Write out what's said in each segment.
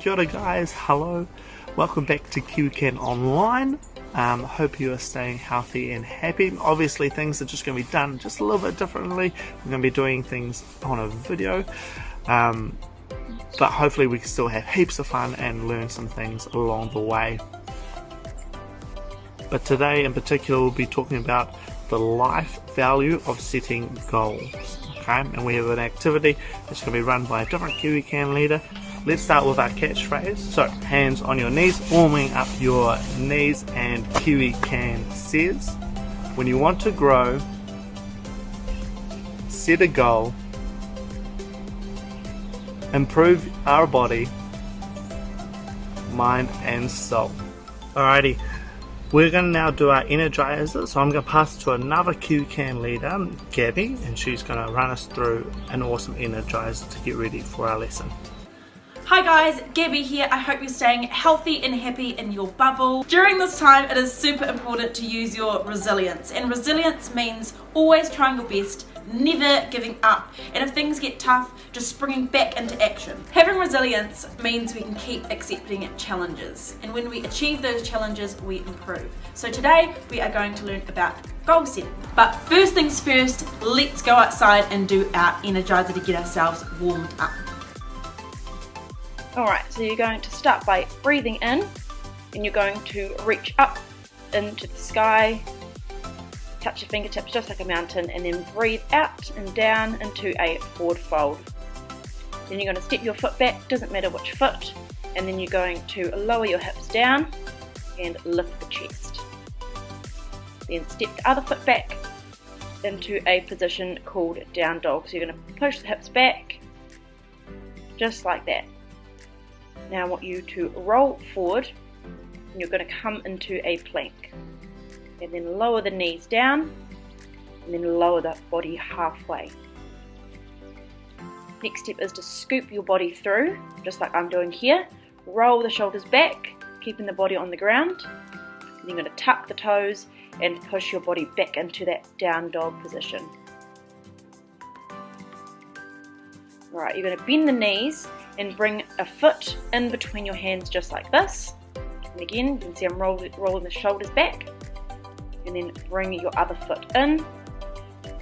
Kia ora guys, hello, welcome back to Kiwican Online. Hope you are staying healthy and happy. Obviously things are just going to be done just a little bit differently. We're going to be doing things on a video, but hopefully we can still have heaps of fun and learn some things along the way. But today in particular we'll be talking about the life value of setting goals. Okay, and we have an activity that's going to be run by a different Kiwican leader. Let's start with our catchphrase. So, hands on your knees, warming up your knees, and Kiwican says, when you want to grow, set a goal, improve our body, mind and soul. Alrighty, we're going to now do our energizer, so I'm going to pass it to another Kiwican leader, Gabby, and she's going to run us through an awesome energizer to get ready for our lesson. Hi guys, Gabby here. I hope you're staying healthy and happy in your bubble. During this time, it is super important to use your resilience. And resilience means always trying your best, never giving up. And if things get tough, just springing back into action. Having resilience means we can keep accepting challenges. And when we achieve those challenges, we improve. So today, we are going to learn about goal setting. But first things first, let's go outside and do our energizer to get ourselves warmed up. Alright, so you're going to start by breathing in, and you're going to reach up into the sky, touch your fingertips just like a mountain, and then breathe out and down into a forward fold. Then you're going to step your foot back, doesn't matter which foot, and then you're going to lower your hips down and lift the chest. Then step the other foot back into a position called down dog. So you're going to push the hips back, just like that. Now I want you to roll forward, and you're going to come into a plank. And then lower the knees down, and then lower the body halfway. Next step is to scoop your body through, just like I'm doing here. Roll the shoulders back, keeping the body on the ground. And you're going to tuck the toes and push your body back into that down dog position. Alright, you're going to bend the knees and bring a foot in between your hands just like this. And again, you can see I'm rolling the shoulders back. And then bring your other foot in,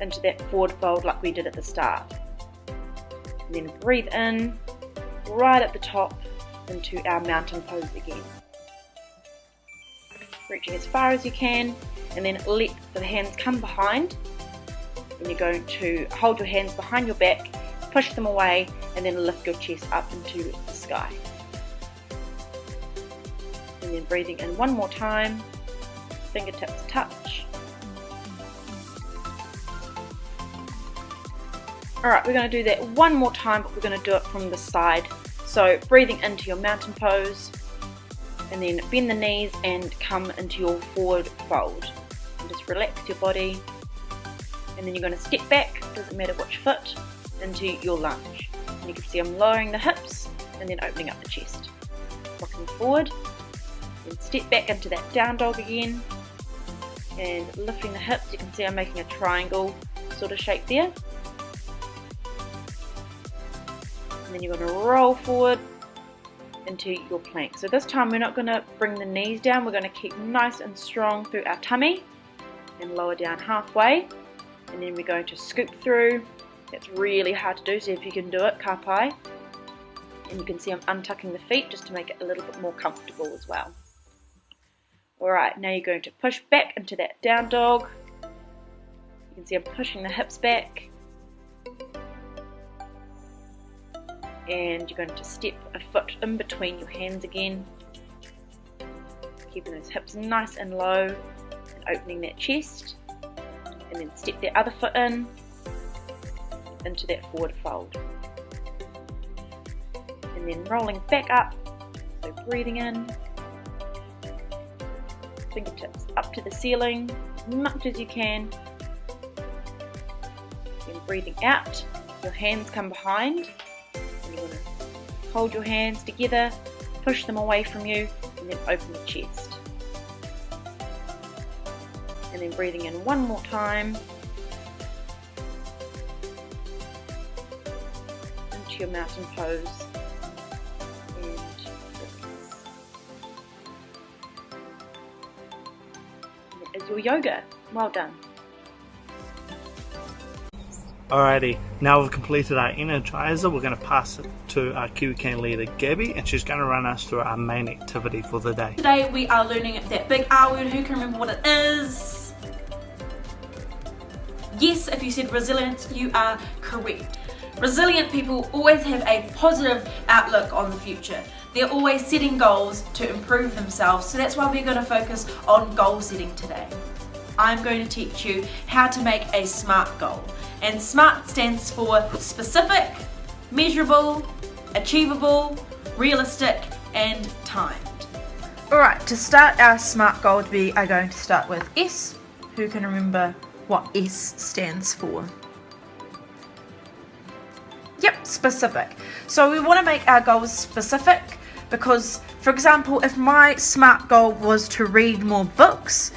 into that forward fold like we did at the start. And then breathe in, right at the top, into our mountain pose again. Reaching as far as you can, and then let the hands come behind. And you're going to hold your hands behind your back, push them away, and then lift your chest up into the sky. And then breathing in one more time, fingertips touch. Alright, we're going to do that one more time, but we're going to do it from the side. So breathing into your mountain pose, and then bend the knees and come into your forward fold. And just relax your body, and then you're going to step back, doesn't matter which foot, into your lunge. And you can see I'm lowering the hips and then opening up the chest. Rocking forward, then step back into that down dog again, and lifting the hips. You can see I'm making a triangle sort of shape there. And then you're going to roll forward into your plank. So this time we're not going to bring the knees down, we're going to keep nice and strong through our tummy and lower down halfway. And then we're going to scoop through. It's really hard to do, so if you can do it, ka pai. And you can see I'm untucking the feet just to make it a little bit more comfortable as well. Alright, now you're going to push back into that down dog. You can see I'm pushing the hips back. And you're going to step a foot in between your hands again. Keeping those hips nice and low and opening that chest. And then step the other foot in into that forward fold. And then rolling back up, so breathing in, fingertips up to the ceiling as much as you can. Then breathing out, your hands come behind, and you're going to hold your hands together, push them away from you, and then open the chest. And then breathing in one more time, into your mountain pose, and your yoga. Well done. Alrighty, now we've completed our energizer, we're going to pass it to our Kiwican leader Gabby, and she's going to run us through our main activity for the day. Today we are learning that big R word. Who can remember what it is? Yes, if you said resilience, you are correct. Resilient people always have a positive outlook on the future. They're always setting goals to improve themselves, so that's why we're going to focus on goal setting today. I'm going to teach you how to make a SMART goal. And SMART stands for specific, measurable, achievable, realistic, and timed. Alright, to start our SMART goal, we are going to start with S. Who can remember what S stands for? Yep, specific. So we want to make our goals specific because, for example, if my SMART goal was to read more books,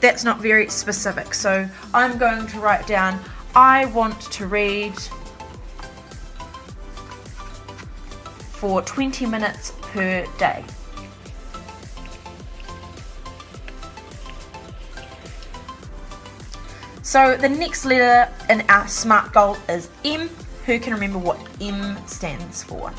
that's not very specific. So I'm going to write down, I want to read for 20 minutes per day. So the next letter in our SMART goal is M. Who can remember what M stands for?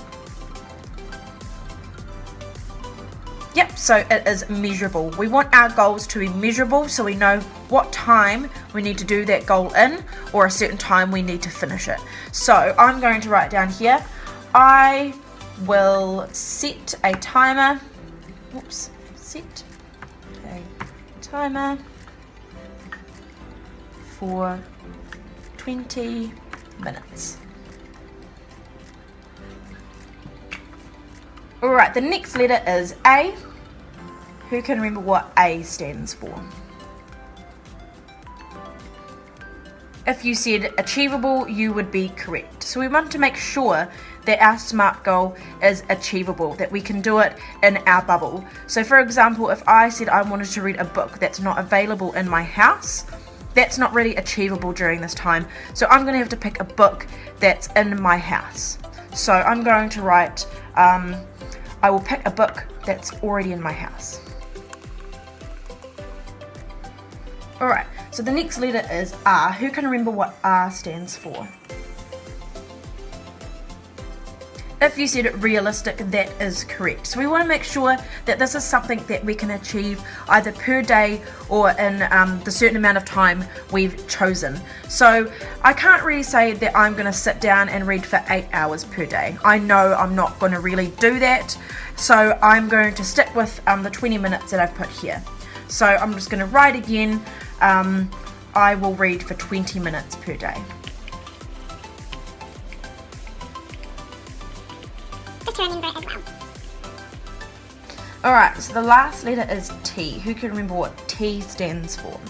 Yep, so it is measurable. We want our goals to be measurable so we know what time we need to do that goal in, or a certain time we need to finish it. So I'm going to write down here, I will set a timer, set a timer for 20 minutes. Alright, the next letter is A. Who can remember what A stands for? If you said achievable, you would be correct. So we want to make sure that our SMART goal is achievable, that we can do it in our bubble. So for example, if I said I wanted to read a book that's not available in my house, that's not really achievable during this time. So I'm going to have to pick a book that's in my house. So I'm going to write, I will pick a book that's already in my house. Alright, so the next letter is R. Who can remember what R stands for? If you said realistic, that is correct. So we want to make sure that this is something that we can achieve either per day or in the certain amount of time we've chosen. So I can't really say that I'm going to sit down and read for 8 hours per day. I know I'm not going to really do that. So I'm going to stick with the 20 minutes that I've put here. So I'm just going to write again, I will read for 20 minutes per day. Alright, so the last letter is T. Who can remember what T stands for?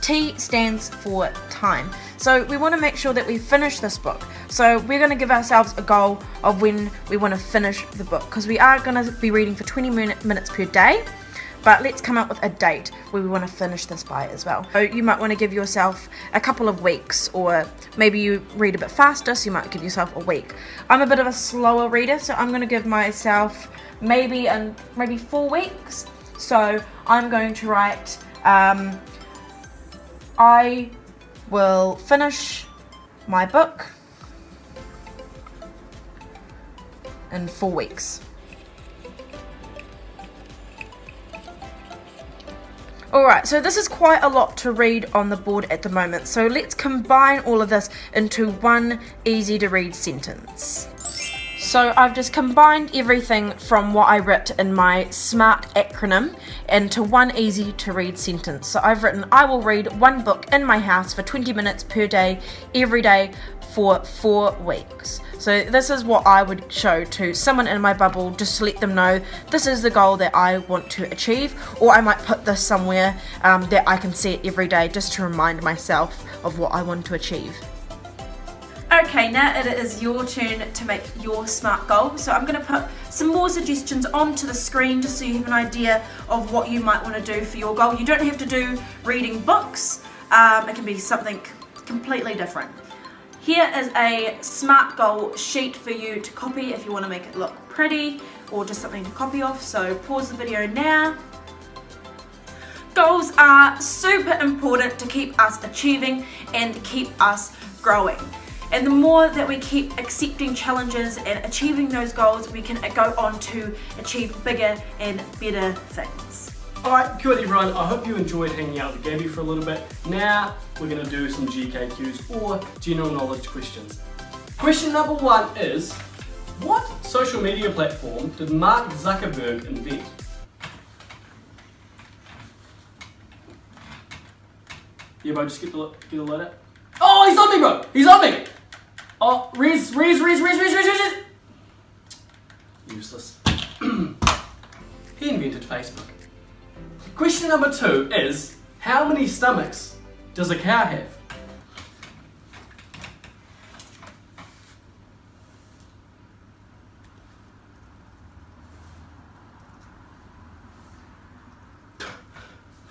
T stands for time. So we want to make sure that we finish this book. So we're going to give ourselves a goal of when we want to finish the book, because we are going to be reading for 20 minutes per day. But let's come up with a date where we want to finish this by as well. So you might want to give yourself a couple of weeks, or maybe you read a bit faster, so you might give yourself a week. I'm a bit of a slower reader, so I'm going to give myself maybe 4 weeks. So I'm going to write, I will finish my book in 4 weeks. Alright, so this is quite a lot to read on the board at the moment, so let's combine all of this into one easy to read sentence. So I've just combined everything from what I wrote in my SMART acronym into one easy to read sentence. So I've written, I will read one book in my house for 20 minutes per day, every day for 4 weeks. So this is what I would show to someone in my bubble, just to let them know this is the goal that I want to achieve, or I might put this somewhere that I can see it every day just to remind myself of what I want to achieve. Okay, now it is your turn to make your SMART goal. So I'm going to put some more suggestions onto the screen just so you have an idea of what you might want to do for your goal. You don't have to do reading books, it can be something completely different. Here is a SMART goal sheet for you to copy if you want to make it look pretty, or just something to copy off. So pause the video now. Goals are super important to keep us achieving and keep us growing. And the more that we keep accepting challenges and achieving those goals, we can go on to achieve bigger and better things. Alright, kia ora everyone. I hope you enjoyed hanging out with Gabby for a little bit. Now we're going to do some GKQs or general knowledge questions. Question number 1 is, what social media platform did Mark Zuckerberg invent? Yeah, bro, just get the light out. Oh, he's on me, bro! He's on me! Oh, Rez. Useless. He invented Facebook. Question number 2 is, how many stomachs does a cow have?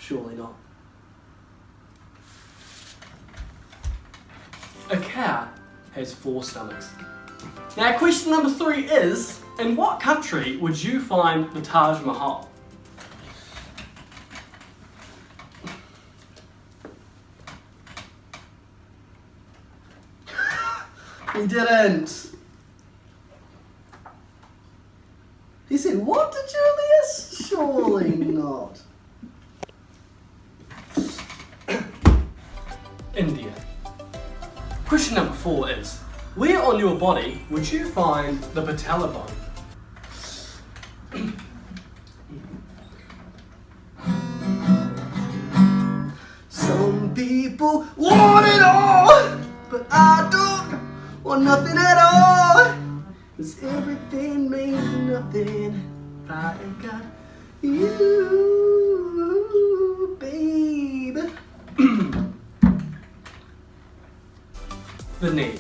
Surely not. A cow has 4 stomachs. Now question number 3 is, in what country would you find the Taj Mahal? He didn't. He said, what to Julius? Surely not. India. Question number 4 is, where on your body would you find the patella bone? Some people want it all, but I don't want nothing at all. 'Cause everything means nothing. I got you, babe. The knee.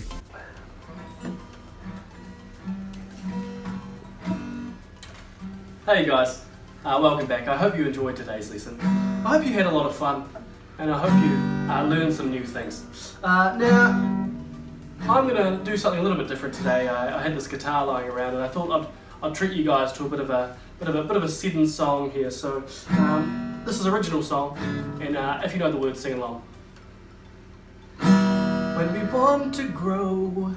Hey guys, welcome back. I hope you enjoyed today's lesson. I hope you had a lot of fun, and I hope you learned some new things. Now, I'm going to do something a little bit different today. I had this guitar lying around, and I thought I'd treat you guys to a bit of a Seddon song here. So this is original song, and if you know the words, sing along. When we want to grow,